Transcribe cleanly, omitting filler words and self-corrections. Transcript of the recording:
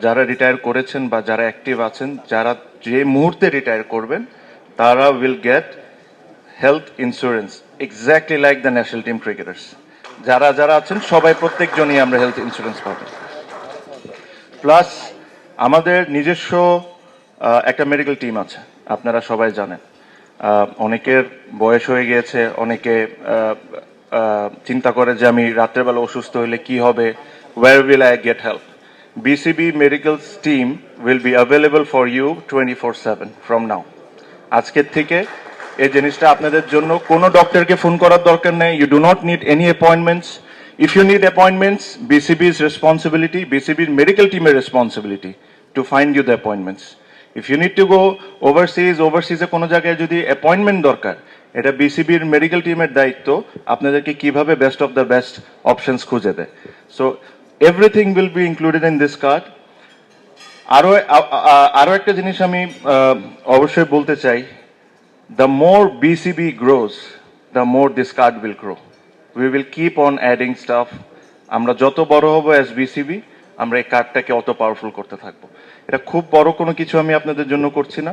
যারা রিটায়ার করেছেন বা যারা অ্যাক্টিভ আছেন, যারা যে মুহূর্তে রিটায়ার করবেন, তারা will get health insurance exactly like the national team cricketers. যারা যারা আছেন সবাই প্রত্যেকজনই আমরা হেলথ ইন্স্যুরেন্স পাবো। প্লাস আমাদের নিজস্ব একটা মেডিকেল টিম আছে, আপনারা সবাই জানেন। অনেকের বয়স হয়ে গিয়েছে, অনেকে চিন্তা করে যে আমি রাত্রেবেলা অসুস্থ হইলে কি হবে, where will I get help. BCB medicals team will be available for you 24/7 from now. আজকের থেকে এই জিনিসটা আপনাদের জন্য কোনো ডক্টরকে ফোন করার দরকার নেই। You do not need any appointments. If you need appointments, BCB's responsibility, BCB's medical team responsibility to find you the appointments. If you need to go overseas এ কোনো জায়গায় যদি অ্যাপয়েন্টমেন্ট দরকার, এটা বিসিবির মেডিকেল টিমের দায়িত্ব আপনাদেরকে কিভাবে best of the best options খুঁজে দেয়। So everything will be included in this card. আরো একটা জিনিস আমি অবশ্যই বলতে চাই, the more BCB grows, the more this card will grow. We will keep on adding stuff. আমরা যত বড় হব as BCB, আমরা এই কার্ডটাকে অত পাওয়ারফুল করতে থাকবো। এটা খুব বড় কোনো কিছু আমি আপনাদের জন্য করছি না।